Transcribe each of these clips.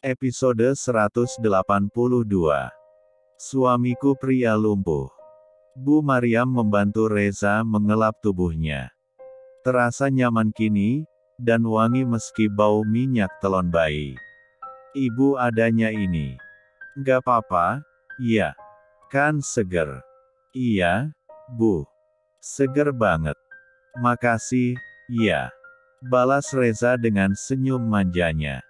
Episode 182. Suamiku pria lumpuh. Bu Mariam membantu Reza mengelap tubuhnya. Terasa nyaman kini, dan wangi meski bau minyak telon bayi. Ibu adanya ini. Gak apa-apa, iya. Kan seger. Iya, Bu. Seger banget. Makasih, iya. Balas Reza dengan senyum manjanya.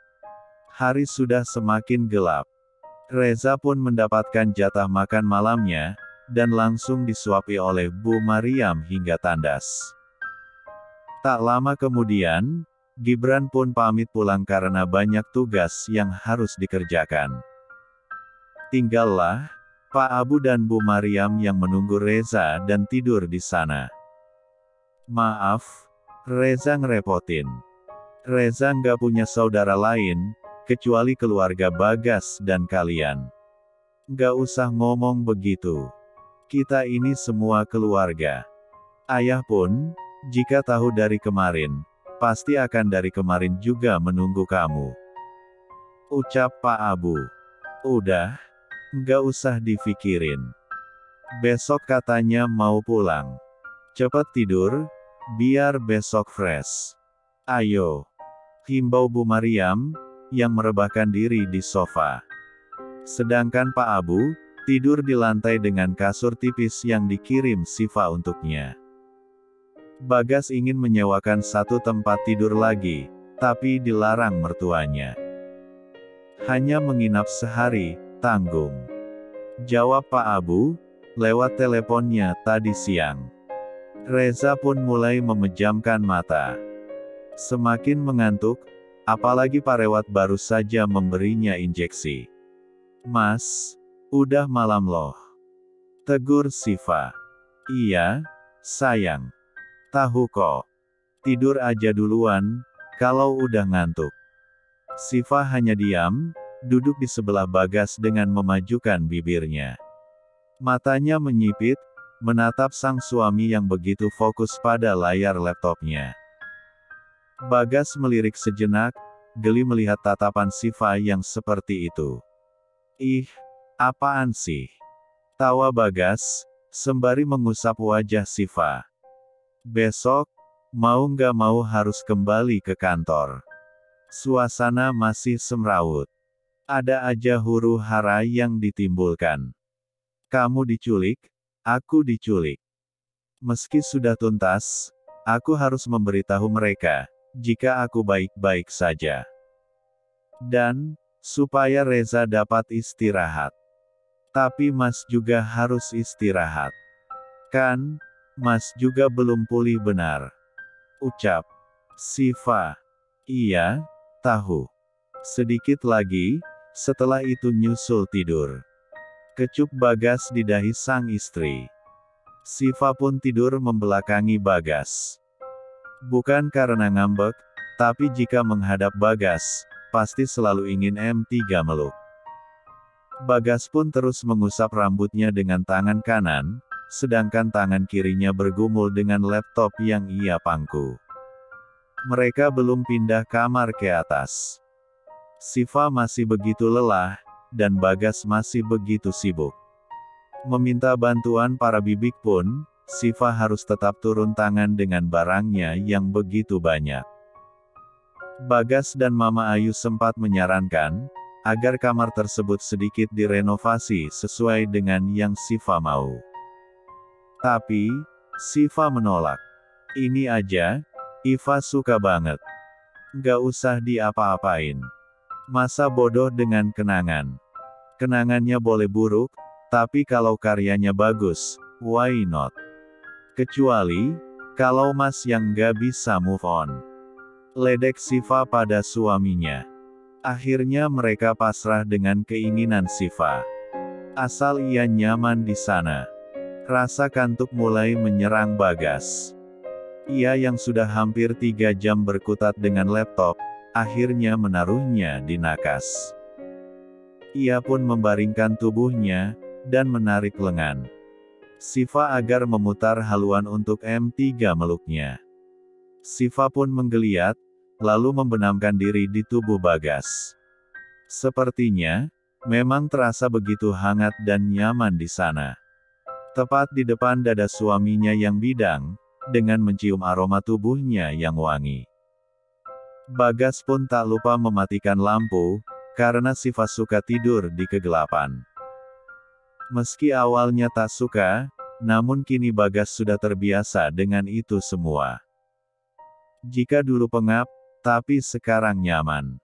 Hari sudah semakin gelap. Reza pun mendapatkan jatah makan malamnya, dan langsung disuapi oleh Bu Mariam hingga tandas. Tak lama kemudian, Gibran pun pamit pulang karena banyak tugas yang harus dikerjakan. Tinggallah Pak Abu dan Bu Mariam yang menunggu Reza dan tidur di sana. Maaf, Reza ngerepotin. Reza nggak punya saudara lain, kecuali keluarga Bagas dan kalian. Nggak usah ngomong begitu. Kita ini semua keluarga. Ayah pun, jika tahu dari kemarin, pasti akan dari kemarin juga menunggu kamu. Ucap Pak Abu. Udah, nggak usah dipikirin. Besok katanya mau pulang. Cepet tidur, biar besok fresh. Ayo. Himbau Bu Mariam, yang merebahkan diri di sofa. Sedangkan Pak Abu, tidur di lantai dengan kasur tipis yang dikirim Siva untuknya. Bagas ingin menyewakan satu tempat tidur lagi, tapi dilarang mertuanya. Hanya menginap sehari, tanggung jawab Pak Abu, lewat teleponnya tadi siang. Reza pun mulai memejamkan mata. Semakin mengantuk, apalagi Pak Rewat baru saja memberinya injeksi. Mas, udah malam loh. Tegur Siva. Iya, sayang. Tahu kok. Tidur aja duluan, kalau udah ngantuk. Siva hanya diam, duduk di sebelah Bagas dengan memajukan bibirnya. Matanya menyipit, menatap sang suami yang begitu fokus pada layar laptopnya. Bagas melirik sejenak, geli melihat tatapan Siva yang seperti itu. Ih, apaan sih? Tawa Bagas, sembari mengusap wajah Siva. Besok, mau nggak mau harus kembali ke kantor. Suasana masih semrawut. Ada aja huru hara yang ditimbulkan. Kamu diculik, aku diculik. Meski sudah tuntas, aku harus memberitahu mereka, jika aku baik-baik saja. Dan, supaya Reza dapat istirahat. Tapi Mas juga harus istirahat. Kan, Mas juga belum pulih benar. Ucap Siva. Iya, tahu. Sedikit lagi, setelah itu nyusul tidur. Kecup Bagas di dahi sang istri. Siva pun tidur membelakangi Bagas. Bukan karena ngambek, tapi jika menghadap Bagas, pasti selalu ingin M3 meluk. Bagas pun terus mengusap rambutnya dengan tangan kanan, sedangkan tangan kirinya bergumul dengan laptop yang ia pangku. Mereka belum pindah kamar ke atas. Siva masih begitu lelah, dan Bagas masih begitu sibuk. Meminta bantuan para bibik pun, Siva harus tetap turun tangan dengan barangnya yang begitu banyak. Bagas dan Mama Ayu sempat menyarankan, agar kamar tersebut sedikit direnovasi sesuai dengan yang Siva mau. Tapi, Siva menolak. Ini aja, Iva suka banget. Gak usah diapa-apain. Masa bodoh dengan kenangan. Kenangannya boleh buruk, tapi kalau karyanya bagus, why not? Kecuali, kalau Mas yang gak bisa move on. Ledek Siva pada suaminya. Akhirnya mereka pasrah dengan keinginan Siva. Asal ia nyaman di sana. Rasa kantuk mulai menyerang Bagas. Ia yang sudah hampir 3 jam berkutat dengan laptop, akhirnya menaruhnya di nakas. Ia pun membaringkan tubuhnya, dan menarik lengan Siva agar memutar haluan untuk M3 meluknya. Siva pun menggeliat, lalu membenamkan diri di tubuh Bagas. Sepertinya, memang terasa begitu hangat dan nyaman di sana. Tepat di depan dada suaminya yang bidang, dengan mencium aroma tubuhnya yang wangi. Bagas pun tak lupa mematikan lampu, karena Siva suka tidur di kegelapan. Meski awalnya tak suka, namun kini Bagas sudah terbiasa dengan itu semua. Jika dulu pengap, tapi sekarang nyaman.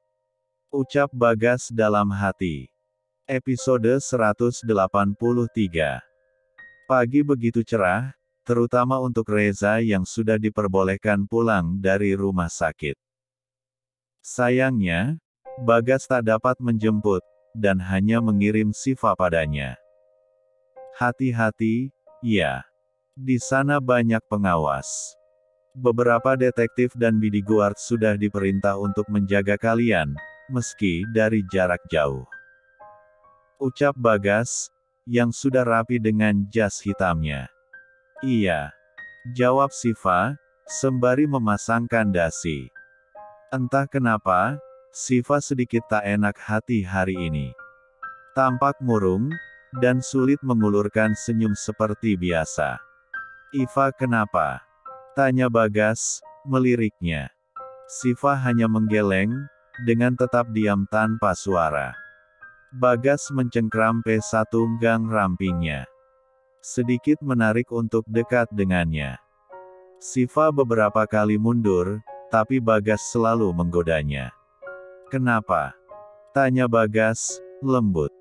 Ucap Bagas dalam hati. Episode 183. Pagi begitu cerah, terutama untuk Reza yang sudah diperbolehkan pulang dari rumah sakit. Sayangnya, Bagas tak dapat menjemput, dan hanya mengirim Siva padanya. Hati-hati, ya. Di sana banyak pengawas. Beberapa detektif dan bodyguard sudah diperintah untuk menjaga kalian, meski dari jarak jauh. Ucap Bagas, yang sudah rapi dengan jas hitamnya. Iya. Jawab Siva, sembari memasangkan dasi. Entah kenapa, Siva sedikit tak enak hati hari ini. Tampak murung, dan sulit mengulurkan senyum seperti biasa. Iva kenapa? Tanya Bagas, meliriknya. Siva hanya menggeleng, dengan tetap diam tanpa suara. Bagas mencengkram P1 gang rampingnya. Sedikit menarik untuk dekat dengannya. Siva beberapa kali mundur, tapi Bagas selalu menggodanya. Kenapa? Tanya Bagas, lembut.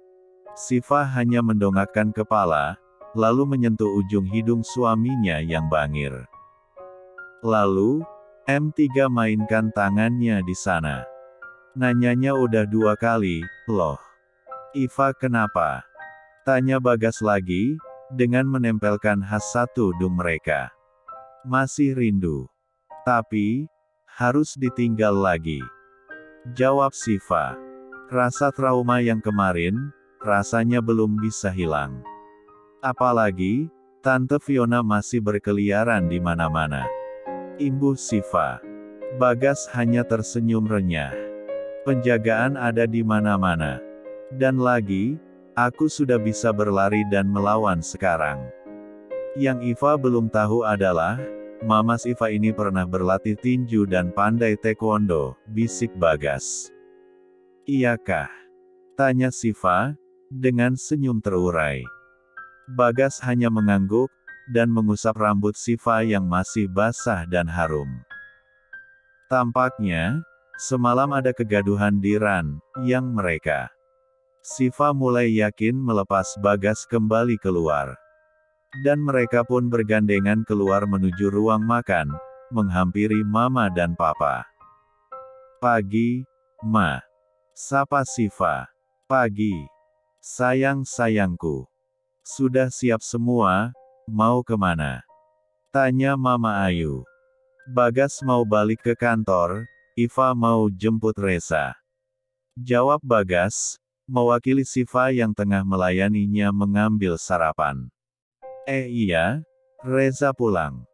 Siva hanya mendongakkan kepala, lalu menyentuh ujung hidung suaminya yang bangir. Lalu, M3 mainkan tangannya di sana. Nanyanya udah 2 kali, loh. Iva kenapa? Tanya Bagas lagi, dengan menempelkan khas 1 dung mereka. Masih rindu. Tapi, harus ditinggal lagi. Jawab Siva. Rasa trauma yang kemarin, rasanya belum bisa hilang. Apalagi, Tante Fiona masih berkeliaran di mana-mana. Imbuh Siva. Bagas hanya tersenyum renyah. Penjagaan ada di mana-mana. Dan lagi, aku sudah bisa berlari dan melawan sekarang. Yang Iva belum tahu adalah, Mamas Iva ini pernah berlatih tinju dan pandai taekwondo, bisik Bagas. Iyakah? Tanya Siva, dengan senyum terurai. Bagas hanya mengangguk, dan mengusap rambut Siva yang masih basah dan harum. Tampaknya, semalam ada kegaduhan di Ran, yang mereka. Siva mulai yakin melepas Bagas kembali keluar. Dan mereka pun bergandengan keluar menuju ruang makan, menghampiri Mama dan Papa. Pagi, Ma. Sapa Siva. Pagi. Sayang-sayangku. Sudah siap semua, mau kemana? Tanya Mama Ayu. Bagas mau balik ke kantor, Iva mau jemput Reza. Jawab Bagas, mewakili Siva yang tengah melayaninya mengambil sarapan. Iya, Reza pulang.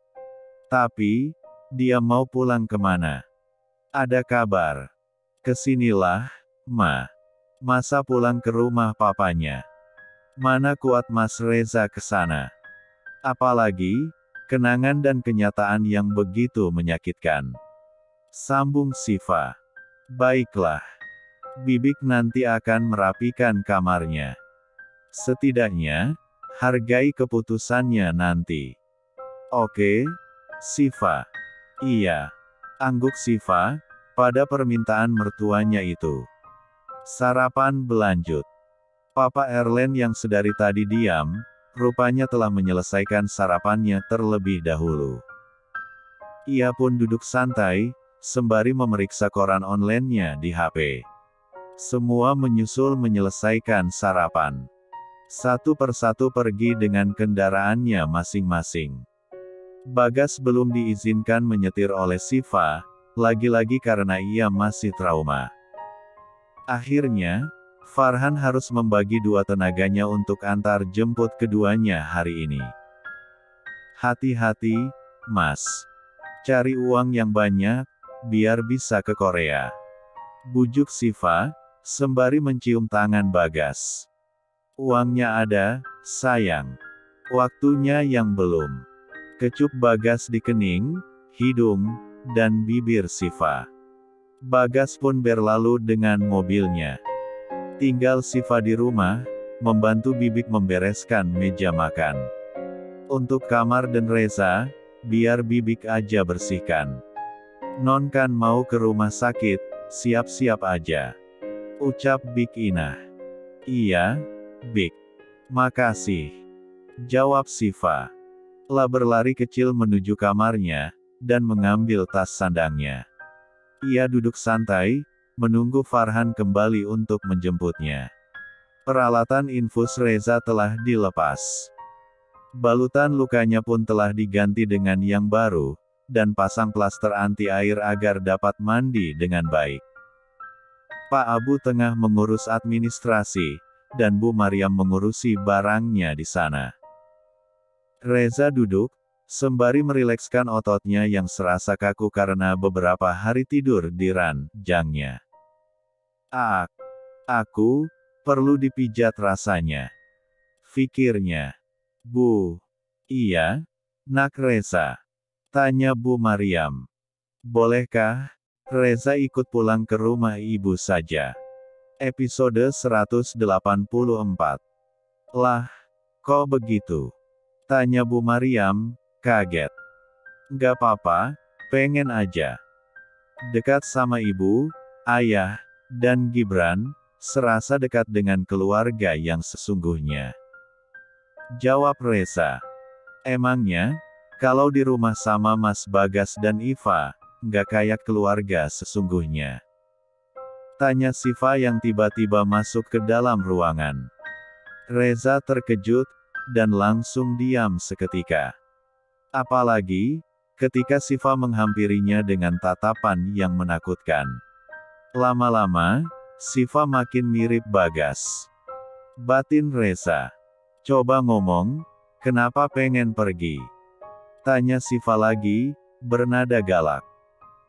Tapi, dia mau pulang kemana? Ada kabar. Kesinilah, Ma. Masa pulang ke rumah papanya? Mana kuat Mas Reza ke sana? Apalagi, kenangan dan kenyataan yang begitu menyakitkan. Sambung Siva. Baiklah. Bibik nanti akan merapikan kamarnya. Setidaknya, hargai keputusannya nanti. Oke, Siva. Iya. Angguk Siva, pada permintaan mertuanya itu. Sarapan berlanjut. Papa Erlen yang sedari tadi diam, rupanya telah menyelesaikan sarapannya terlebih dahulu. Ia pun duduk santai, sembari memeriksa koran online-nya di HP. Semua menyusul menyelesaikan sarapan. Satu persatu pergi dengan kendaraannya masing-masing. Bagas belum diizinkan menyetir oleh Siva, lagi-lagi karena ia masih trauma. Akhirnya, Farhan harus membagi 2 tenaganya untuk antar jemput keduanya hari ini. Hati-hati, Mas. Cari uang yang banyak, biar bisa ke Korea. Bujuk Siva, sembari mencium tangan Bagas. Uangnya ada, sayang. Waktunya yang belum. Kecup Bagas di kening, hidung, dan bibir Siva. Bagas pun berlalu dengan mobilnya. Tinggal Siva di rumah, membantu Bibik membereskan meja makan. Untuk kamar dan Reza, biar Bibik aja bersihkan. Non kan mau ke rumah sakit, siap-siap aja. Ucap Bik Inah. Iya, Bik. Makasih. Jawab Siva. La berlari kecil menuju kamarnya, dan mengambil tas sandangnya. Ia duduk santai, menunggu Farhan kembali untuk menjemputnya. Peralatan infus Reza telah dilepas. Balutan lukanya pun telah diganti dengan yang baru, dan pasang plaster anti air agar dapat mandi dengan baik. Pak Abu tengah mengurus administrasi, dan Bu Maryam mengurusi barangnya di sana. Reza duduk, sembari merilekskan ototnya yang serasa kaku karena beberapa hari tidur di ranjangnya. Aku perlu dipijat rasanya. Fikirnya. Bu. Iya, nak Reza. Tanya Bu Maryam. Bolehkah Reza ikut pulang ke rumah ibu saja? Episode 184. Lah, kok begitu? Tanya Bu Maryam, kaget. Gak apa-apa, pengen aja. Dekat sama ibu, ayah, dan Gibran, serasa dekat dengan keluarga yang sesungguhnya. Jawab Reza. Emangnya, kalau di rumah sama Mas Bagas dan Iva, nggak kayak keluarga sesungguhnya? Tanya Siva yang tiba-tiba masuk ke dalam ruangan. Reza terkejut, dan langsung diam seketika. Apalagi, ketika Siva menghampirinya dengan tatapan yang menakutkan. Lama-lama, Siva makin mirip Bagas. Batin Reza. Coba ngomong, kenapa pengen pergi? Tanya Siva lagi, bernada galak.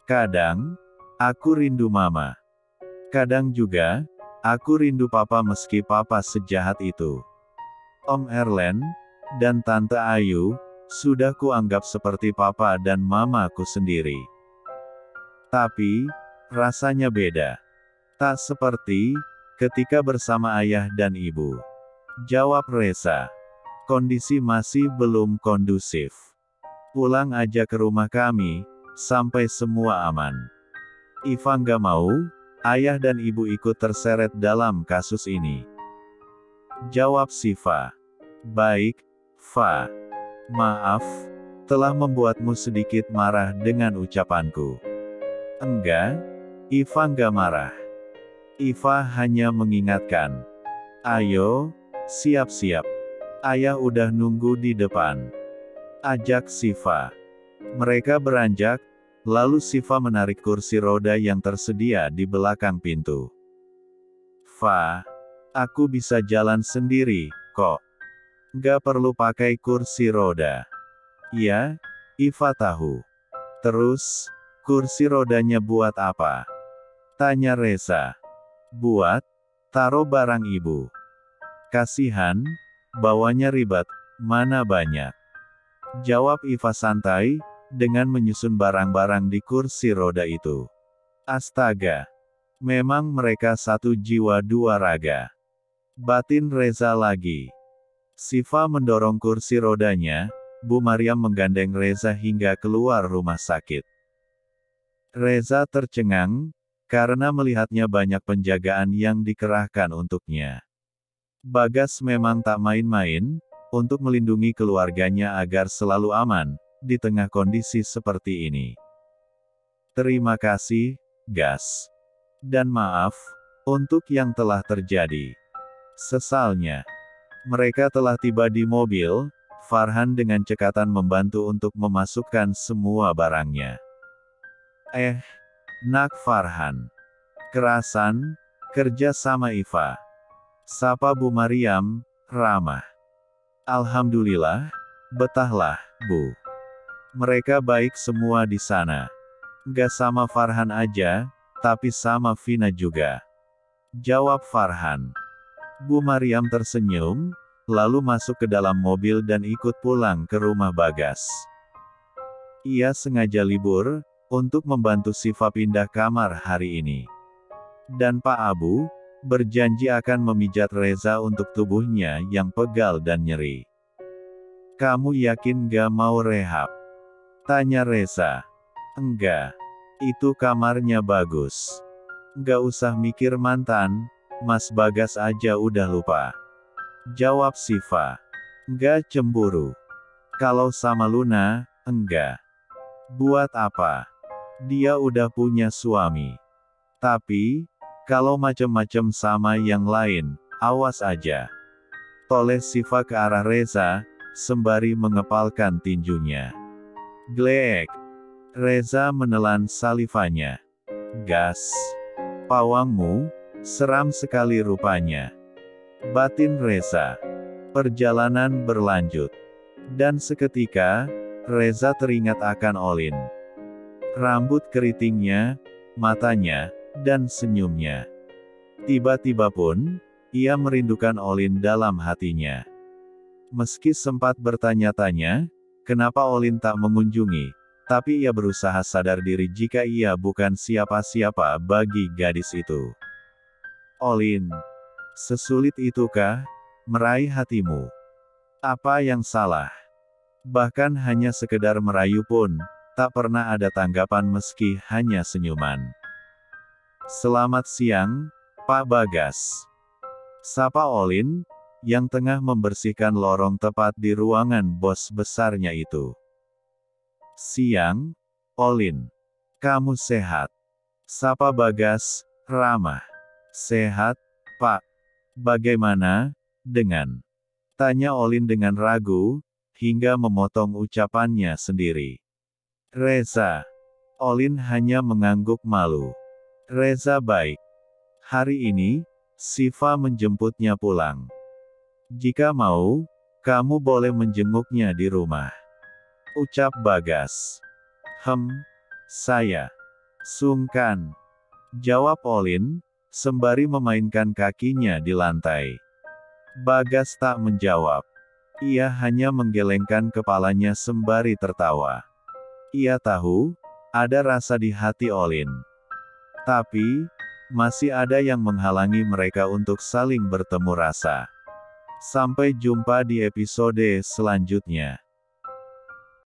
Kadang, aku rindu mama. Kadang juga, aku rindu papa meski papa sejahat itu. Om Erlen, dan Tante Ayu, sudah kuanggap seperti papa dan mamaku sendiri. Tapi, rasanya beda. Tak seperti ketika bersama ayah dan ibu. Jawab Reza. Kondisi masih belum kondusif. Pulang aja ke rumah kami, sampai semua aman. Iva nggak mau, ayah dan ibu ikut terseret dalam kasus ini. Jawab Siva. Baik, Fa. Maaf, telah membuatmu sedikit marah dengan ucapanku. Enggak, Iva nggak marah. Iva hanya mengingatkan. Ayo, siap-siap. Ayah udah nunggu di depan. Ajak Siva. Mereka beranjak, lalu Siva menarik kursi roda yang tersedia di belakang pintu. Fa, aku bisa jalan sendiri, kok. Gak perlu pakai kursi roda. Iya, Iva tahu. Terus, kursi rodanya buat apa? Tanya Reza. Buat taruh barang ibu. Kasihan, bawanya ribet, mana banyak. Jawab Iva santai, dengan menyusun barang-barang di kursi roda itu. Astaga. Memang mereka satu jiwa dua raga. Batin Reza lagi. Siva mendorong kursi rodanya, Bu Maryam menggandeng Reza hingga keluar rumah sakit. Reza tercengang, karena melihatnya banyak penjagaan yang dikerahkan untuknya. Bagas memang tak main-main, untuk melindungi keluarganya agar selalu aman, di tengah kondisi seperti ini. Terima kasih, Gas. Dan maaf, untuk yang telah terjadi. Sesalnya. Mereka telah tiba di mobil, Farhan dengan cekatan membantu untuk memasukkan semua barangnya. Nak Farhan. Kerasan, kerja sama Iva. Sapa Bu Maryam, ramah. Alhamdulillah, betahlah, Bu. Mereka baik semua di sana. Gak sama Farhan aja, tapi sama Vina juga. jawab Farhan. Bu Maryam tersenyum, lalu masuk ke dalam mobil dan ikut pulang ke rumah Bagas. Ia sengaja libur, untuk membantu Siva pindah kamar hari ini. Dan Pak Abu, berjanji akan memijat Reza untuk tubuhnya yang pegal dan nyeri. Kamu yakin gak mau rehab? Tanya Reza. Enggak. Itu kamarnya bagus. Gak usah mikir mantan, Mas Bagas aja udah lupa. Jawab Siva. Gak cemburu. Kalau sama Luna, enggak. Buat apa? Dia udah punya suami. Tapi, kalau macem-macem sama yang lain, awas aja. Toleh Siva ke arah Reza, sembari mengepalkan tinjunya. Gleek. Reza menelan salivanya. Gas. Pawangmu, seram sekali rupanya. Batin Reza. Perjalanan berlanjut. Dan seketika, Reza teringat akan Olin. Rambut keritingnya, matanya, dan senyumnya. Tiba-tiba pun, ia merindukan Olin dalam hatinya. Meski sempat bertanya-tanya, kenapa Olin tak mengunjungi, tapi ia berusaha sadar diri jika ia bukan siapa-siapa bagi gadis itu. Olin, sesulit itukah meraih hatimu? Apa yang salah? Bahkan hanya sekedar merayu pun, tak pernah ada tanggapan meski hanya senyuman. Selamat siang, Pak Bagas. Sapa Olin, yang tengah membersihkan lorong tepat di ruangan bos besarnya itu. Siang, Olin. Kamu sehat? Sapa Bagas, ramah. Sehat, Pak. Bagaimana, dengan? Tanya Olin dengan ragu, hingga memotong ucapannya sendiri. Reza. Olin hanya mengangguk malu. Reza baik. Hari ini, Siva menjemputnya pulang. Jika mau, kamu boleh menjenguknya di rumah. Ucap Bagas. Saya. Sungkan. Jawab Olin, sembari memainkan kakinya di lantai. Bagas tak menjawab. Ia hanya menggelengkan kepalanya sembari tertawa. Ia tahu, ada rasa di hati Olin. Tapi, masih ada yang menghalangi mereka untuk saling bertemu rasa. Sampai jumpa di episode selanjutnya.